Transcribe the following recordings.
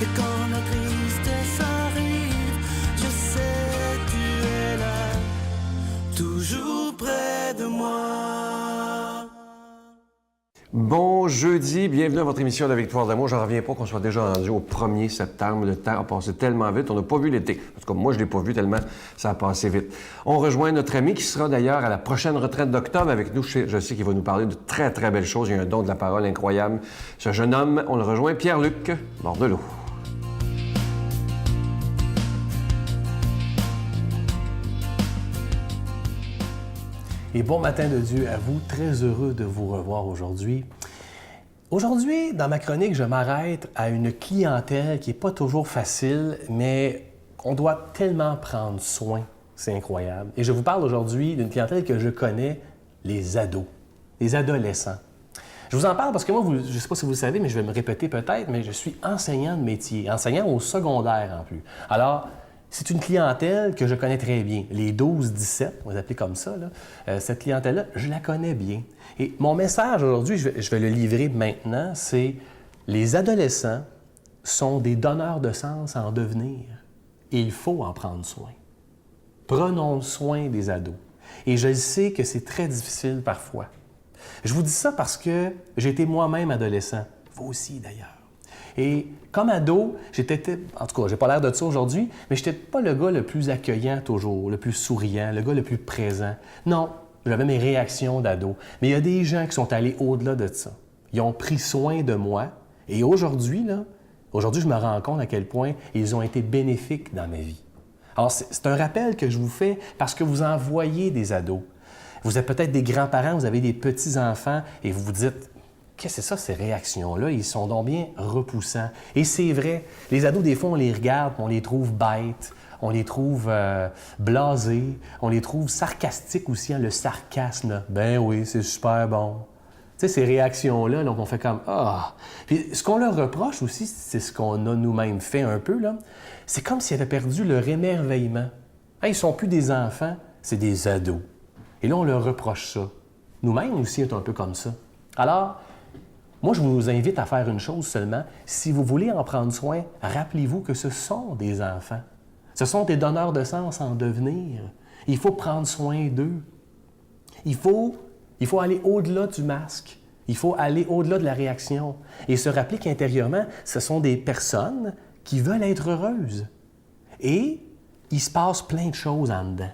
Et quand la tristesse arrive, je sais tu es là, toujours près de moi. Bon jeudi, bienvenue à votre émission de la Victoire d'amour. J'en reviens pas qu'on soit déjà rendu au 1er septembre. Le temps a passé tellement vite, on n'a pas vu l'été. En tout cas, moi, je ne l'ai pas vu tellement ça a passé vite. On rejoint notre ami qui sera d'ailleurs à la prochaine retraite d'octobre avec nous. Je sais qu'il va nous parler de très, très belles choses. Il y a un don de la parole incroyable. Ce jeune homme, on le rejoint, Pierre-Luc Bordelot. Et bon matin de Dieu à vous, très heureux de vous revoir aujourd'hui. Aujourd'hui, dans ma chronique, je m'arrête à une clientèle qui n'est pas toujours facile, mais qu'on doit tellement prendre soin. C'est incroyable. Et je vous parle aujourd'hui d'une clientèle que je connais, les ados, les adolescents. Je vous en parle parce que moi, je ne sais pas si vous le savez, mais je vais me répéter peut-être, mais je suis enseignant de métier, enseignant au secondaire en plus. Alors, c'est une clientèle que je connais très bien. Les 12-17, on va les appeler comme ça, là. Cette clientèle-là, je la connais bien. Et mon message aujourd'hui, je vais le livrer maintenant, c'est les adolescents sont des donneurs de sens en devenir. Et il faut en prendre soin. Prenons soin des ados. Et je sais que c'est très difficile parfois. Je vous dis ça parce que j'ai été moi-même adolescent. Vous aussi, d'ailleurs. Et comme ado, en tout cas, j'ai pas l'air de ça aujourd'hui, mais j'étais pas le gars le plus accueillant toujours, le plus souriant, le gars le plus présent. Non, j'avais mes réactions d'ado. Mais il y a des gens qui sont allés au-delà de ça. Ils ont pris soin de moi. Et aujourd'hui, je me rends compte à quel point ils ont été bénéfiques dans ma vie. Alors, c'est un rappel que je vous fais parce que vous en voyez des ados. Vous êtes peut-être des grands-parents, vous avez des petits-enfants et vous vous dites « Qu'est-ce que c'est ça, ces réactions-là? Ils sont donc bien repoussants. » Et c'est vrai, les ados, des fois, on les regarde, on les trouve bêtes, on les trouve blasés, on les trouve sarcastiques aussi, hein, le sarcasme. Là. Ben oui, c'est super bon. Tu sais, ces réactions-là, donc on fait comme « Ah! » Puis ce qu'on leur reproche aussi, c'est ce qu'on a nous-mêmes fait un peu, là. C'est comme s'ils avaient perdu leur émerveillement. Hein, ils ne sont plus des enfants, c'est des ados. Et là, on leur reproche ça. Nous-mêmes aussi, on est un peu comme ça. Alors, moi, je vous invite à faire une chose seulement. Si vous voulez en prendre soin, rappelez-vous que ce sont des enfants. Ce sont des donneurs de sens en devenir. Il faut prendre soin d'eux. Il faut aller au-delà du masque. Il faut aller au-delà de la réaction. Et se rappeler qu'intérieurement, ce sont des personnes qui veulent être heureuses. Et il se passe plein de choses en dedans.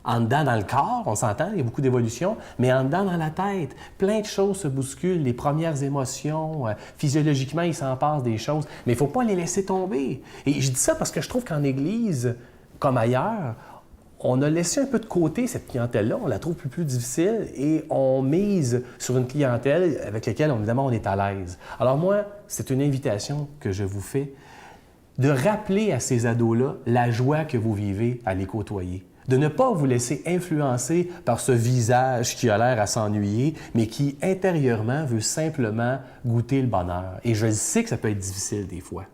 En dedans, dans le corps, on s'entend, il y a beaucoup d'évolution, mais en dedans, dans la tête, plein de choses se bousculent, les premières émotions, physiologiquement, il s'en passe des choses, mais il ne faut pas les laisser tomber. Et je dis ça parce que je trouve qu'en Église, comme ailleurs, on a laissé un peu de côté cette clientèle-là, on la trouve plus difficile et on mise sur une clientèle avec laquelle, évidemment, on est à l'aise. Alors moi, c'est une invitation que je vous fais de rappeler à ces ados-là la joie que vous vivez à les côtoyer. De ne pas vous laisser influencer par ce visage qui a l'air à s'ennuyer, mais qui, intérieurement, veut simplement goûter le bonheur. Et je sais que ça peut être difficile des fois.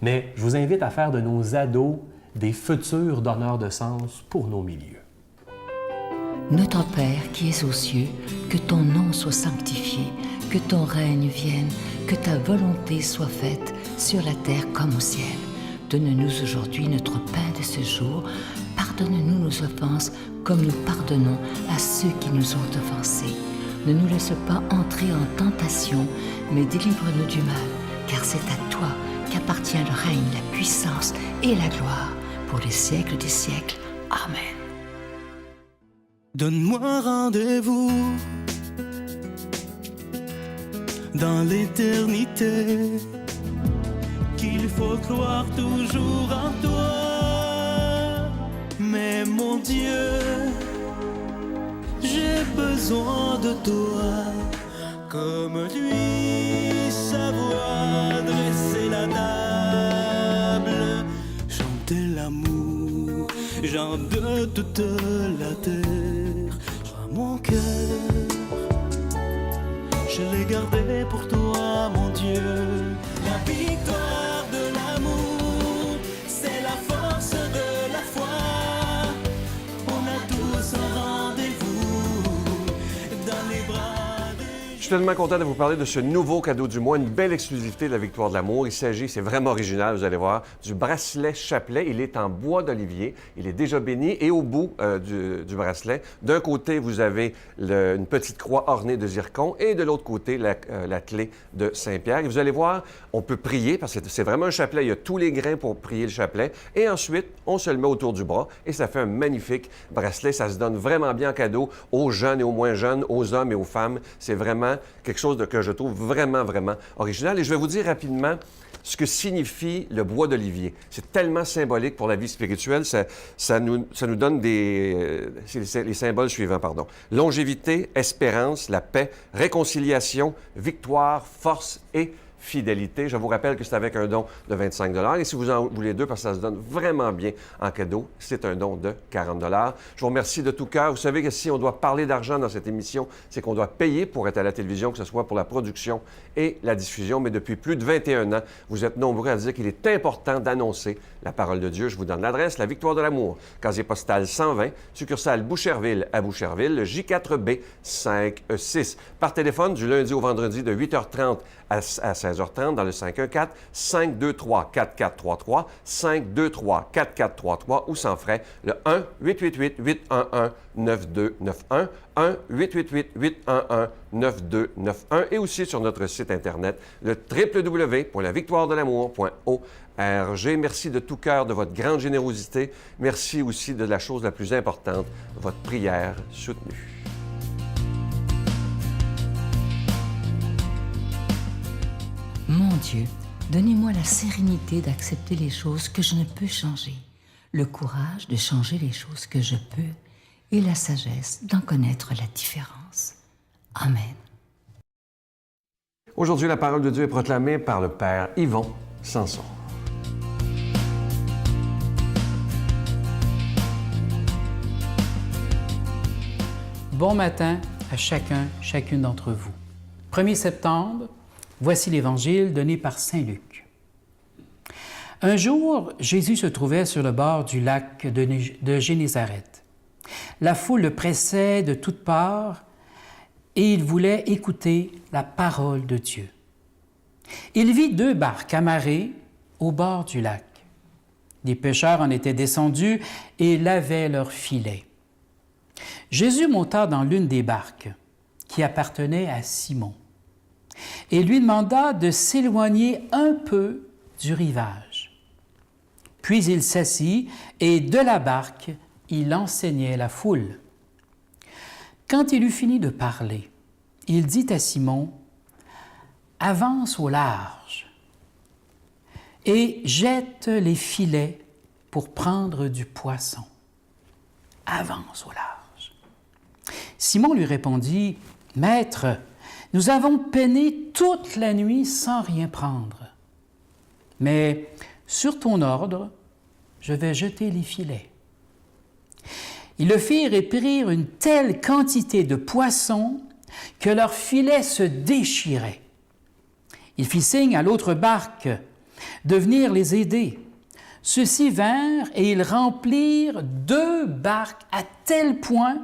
Mais je vous invite à faire de nos ados des futurs donneurs de sens pour nos milieux. Notre Père qui es aux cieux, que ton nom soit sanctifié, que ton règne vienne, que ta volonté soit faite sur la terre comme au ciel. Donne-nous aujourd'hui notre pain de ce jour. Pardonne-nous nos offenses, comme nous pardonnons à ceux qui nous ont offensés. Ne nous laisse pas entrer en tentation, mais délivre-nous du mal, car c'est à toi qu'appartient le règne, la puissance et la gloire, pour les siècles des siècles. Amen. Donne-moi rendez-vous dans l'éternité, qu'il faut croire toujours en toi. Mais mon Dieu, j'ai besoin de toi, comme lui savoir dresser la table, chanter l'amour, genre de toute la terre. Prends mon cœur, je l'ai gardé pour toi, mon Dieu. La victoire de l'amour, c'est la force de la foi. Je suis tellement content de vous parler de ce nouveau cadeau du mois, une belle exclusivité de la Victoire de l'amour. Il s'agit, c'est vraiment original, vous allez voir, du bracelet chapelet. Il est en bois d'olivier, il est déjà béni et au bout du bracelet, d'un côté, vous avez une petite croix ornée de zircon et de l'autre côté, la clé de Saint-Pierre. Et vous allez voir, on peut prier parce que c'est vraiment un chapelet. Il y a tous les grains pour prier le chapelet. Et ensuite, on se le met autour du bras et ça fait un magnifique bracelet. Ça se donne vraiment bien en cadeau aux jeunes et aux moins jeunes, aux hommes et aux femmes. C'est vraiment quelque chose que je trouve vraiment, vraiment original. Et je vais vous dire rapidement ce que signifie le bois d'olivier. C'est tellement symbolique pour la vie spirituelle. Ça nous donne les symboles suivants, pardon. Longévité, espérance, la paix, réconciliation, victoire, force et fidélité. Je vous rappelle que c'est avec un don de 25 $. Et si vous en voulez deux, parce que ça se donne vraiment bien en cadeau, c'est un don de 40 $. Je vous remercie de tout cœur. Vous savez que si on doit parler d'argent dans cette émission, c'est qu'on doit payer pour être à la télévision, que ce soit pour la production et la diffusion. Mais depuis plus de 21 ans, vous êtes nombreux à dire qu'il est important d'annoncer la parole de Dieu. Je vous donne l'adresse, la Victoire de l'amour, casier postal 120, succursale Boucherville à Boucherville, le J4B 56. Par téléphone, du lundi au vendredi, de 8h30 à 16h30 dans le 514-523-4433, 523-4433 ou sans frais, le 1-888-811-9291, 1-888-811-9291 et aussi sur notre site Internet, le www.lavictoiredelamour.org. Merci de tout cœur de votre grande générosité. Merci aussi de la chose la plus importante, votre prière soutenue. Mon Dieu, donnez-moi la sérénité d'accepter les choses que je ne peux changer, le courage de changer les choses que je peux et la sagesse d'en connaître la différence. Amen. Aujourd'hui, la parole de Dieu est proclamée par le Père Yvon Sanson. Bon matin à chacune d'entre vous. 1er septembre, voici l'Évangile donné par Saint Luc. Un jour, Jésus se trouvait sur le bord du lac de Génézareth. La foule le pressait de toutes parts et il voulait écouter la parole de Dieu. Il vit 2 barques amarrées au bord du lac. Des pêcheurs en étaient descendus et lavaient leurs filets. Jésus monta dans l'une des barques qui appartenait à Simon et lui demanda de s'éloigner un peu du rivage. Puis il s'assit et de la barque, il enseignait la foule. Quand il eut fini de parler, il dit à Simon, « Avance au large et jette les filets pour prendre du poisson. Avance au large. » Simon lui répondit, « Maître, nous avons peiné toute la nuit sans rien prendre. Mais sur ton ordre, je vais jeter les filets. » Ils le firent et prirent une telle quantité de poissons que leurs filets se déchiraient. Il fit signe à l'autre barque de venir les aider. Ceux-ci vinrent et ils remplirent 2 barques à tel point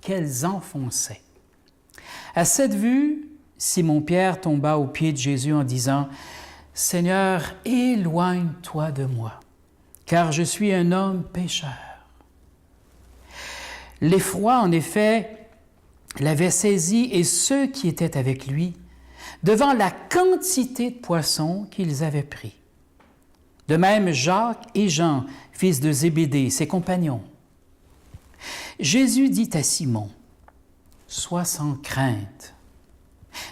qu'elles enfonçaient. À cette vue, Simon-Pierre tomba aux pieds de Jésus en disant, « Seigneur, éloigne-toi de moi, car je suis un homme pécheur. » L'effroi, en effet, l'avait saisi et ceux qui étaient avec lui, devant la quantité de poissons qu'ils avaient pris. De même, Jacques et Jean, fils de Zébédée, ses compagnons. Jésus dit à Simon, « Sois sans crainte.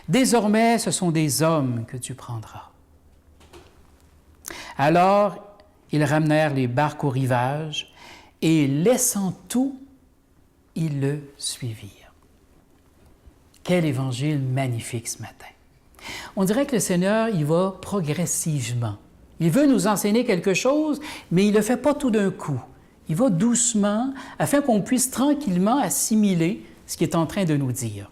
Désormais, ce sont des hommes que tu prendras. » Alors, ils ramenèrent les barques au rivage et, laissant tout, ils le suivirent. Quel évangile magnifique ce matin! On dirait que le Seigneur, il va progressivement. Il veut nous enseigner quelque chose, mais il ne le fait pas tout d'un coup. Il va doucement, afin qu'on puisse tranquillement assimiler ce qu'il est en train de nous dire.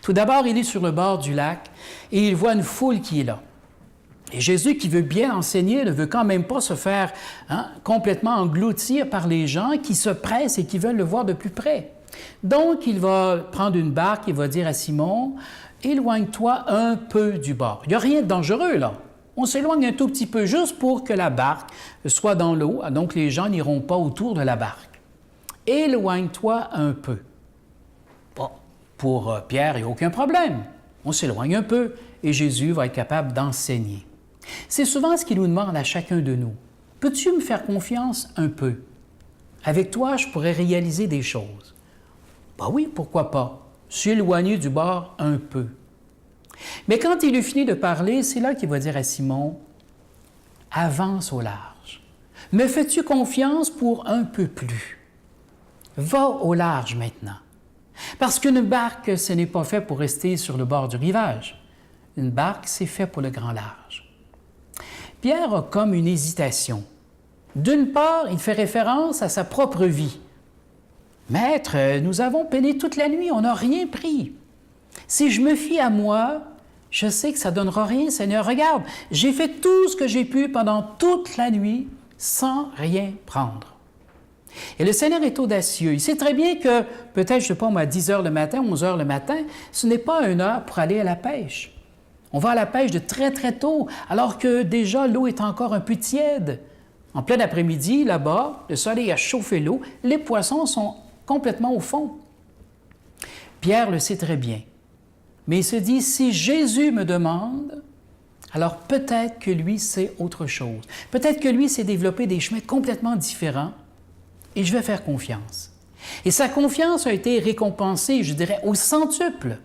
Tout d'abord, il est sur le bord du lac et il voit une foule qui est là. Et Jésus, qui veut bien enseigner, ne veut quand même pas se faire complètement engloutir par les gens qui se pressent et qui veulent le voir de plus près. Donc, il va prendre une barque, il va dire à Simon, éloigne-toi un peu du bord. Il n'y a rien de dangereux, là. On s'éloigne un tout petit peu juste pour que la barque soit dans l'eau, donc les gens n'iront pas autour de la barque. Éloigne-toi un peu. Bon, pour Pierre, il n'y a aucun problème. On s'éloigne un peu et Jésus va être capable d'enseigner. C'est souvent ce qu'il nous demande à chacun de nous. Peux-tu me faire confiance un peu? Avec toi, je pourrais réaliser des choses. Ben oui, pourquoi pas? S'éloigner du bord un peu. Mais quand il eut fini de parler, c'est là qu'il va dire à Simon, « Avance au large. Me fais-tu confiance pour un peu plus? Va au large maintenant. Parce qu'une barque, ce n'est pas fait pour rester sur le bord du rivage. Une barque, c'est fait pour le grand large. » Pierre a comme une hésitation. D'une part, il fait référence à sa propre vie. « Maître, nous avons peiné toute la nuit, on n'a rien pris. Si je me fie à moi, je sais que ça ne donnera rien, Seigneur. Regarde, j'ai fait tout ce que j'ai pu pendant toute la nuit sans rien prendre. » Et le Seigneur est audacieux. Il sait très bien que, peut-être, je ne sais pas, à 10 heures le matin, 11 heures le matin, ce n'est pas une heure pour aller à la pêche. On va à la pêche de très, très tôt, alors que déjà l'eau est encore un peu tiède. En plein après-midi, là-bas, le soleil a chauffé l'eau, les poissons sont complètement au fond. Pierre le sait très bien. Mais il se dit, si Jésus me demande, alors peut-être que lui, c'est autre chose. Peut-être que lui s'est développé des chemins complètement différents et je vais faire confiance. Et sa confiance a été récompensée, je dirais, au centuple.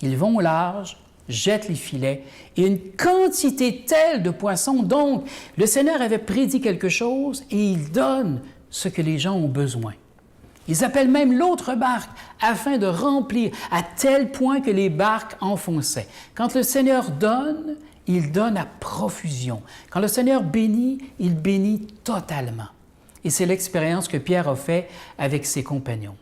Ils vont au large, jettent les filets et une quantité telle de poissons. Donc, le Seigneur avait prédit quelque chose et il donne ce que les gens ont besoin. Ils appellent même l'autre barque afin de remplir à tel point que les barques enfonçaient. Quand le Seigneur donne, il donne à profusion. Quand le Seigneur bénit, il bénit totalement. Et c'est l'expérience que Pierre a fait avec ses compagnons.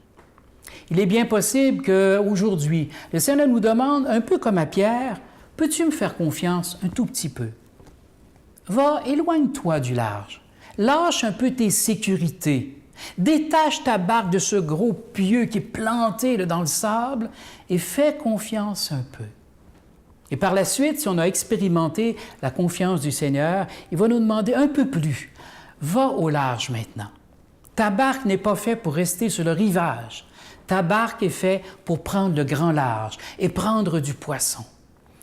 Il est bien possible qu'aujourd'hui, le Seigneur nous demande, un peu comme à Pierre, « Peux-tu me faire confiance un tout petit peu? Va, éloigne-toi du large. Lâche un peu tes sécurités. Détache ta barque de ce gros pieu qui est planté dans le sable et fais confiance un peu. » Et par la suite, si on a expérimenté la confiance du Seigneur, il va nous demander un peu plus. Va au large maintenant. Ta barque n'est pas faite pour rester sur le rivage. Ta barque est faite pour prendre le grand large et prendre du poisson.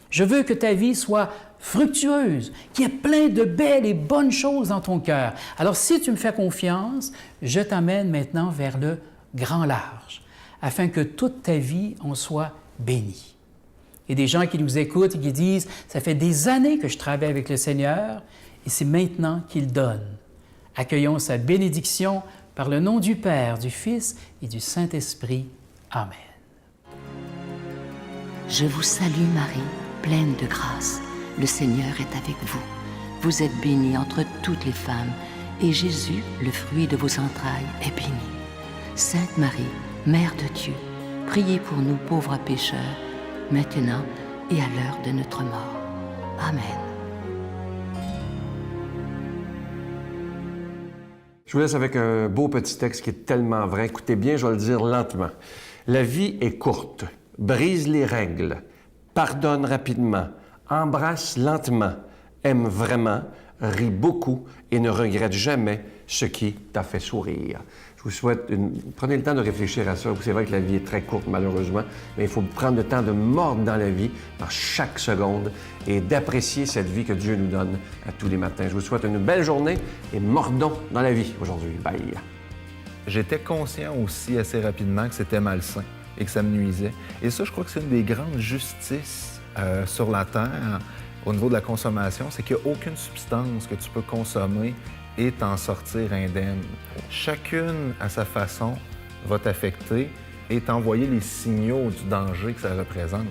Je veux que ta vie soit fructueuse, qu'il y ait plein de belles et bonnes choses dans ton cœur. Alors, si tu me fais confiance, je t'amène maintenant vers le grand large, afin que toute ta vie en soit bénie. Il y a des gens qui nous écoutent et qui disent, « Ça fait des années que je travaille avec le Seigneur et c'est maintenant qu'il donne. » Accueillons sa bénédiction par le nom du Père, du Fils et du Saint-Esprit. Amen. Je vous salue Marie, pleine de grâce. Le Seigneur est avec vous. Vous êtes bénie entre toutes les femmes, et Jésus, le fruit de vos entrailles, est béni. Sainte Marie, Mère de Dieu, priez pour nous pauvres pécheurs, maintenant et à l'heure de notre mort. Amen. Je vous laisse avec un beau petit texte qui est tellement vrai. Écoutez bien, je vais le dire lentement. La vie est courte. Brise les règles. Pardonne rapidement. Embrasse lentement. Aime vraiment. Ris beaucoup et ne regrette jamais ce qui t'a fait sourire. Je vous souhaite Prenez le temps de réfléchir à ça. C'est vrai que la vie est très courte, malheureusement, mais il faut prendre le temps de mordre dans la vie, par chaque seconde, et d'apprécier cette vie que Dieu nous donne à tous les matins. Je vous souhaite une belle journée et mordons dans la vie aujourd'hui. Bye! J'étais conscient aussi assez rapidement que c'était malsain et que ça me nuisait. Et ça, je crois que c'est une des grandes justices sur la Terre au niveau de la consommation, c'est qu'il n'y a aucune substance que tu peux consommer et t'en sortir indemne. Chacune, à sa façon, va t'affecter et t'envoyer les signaux du danger que ça représente.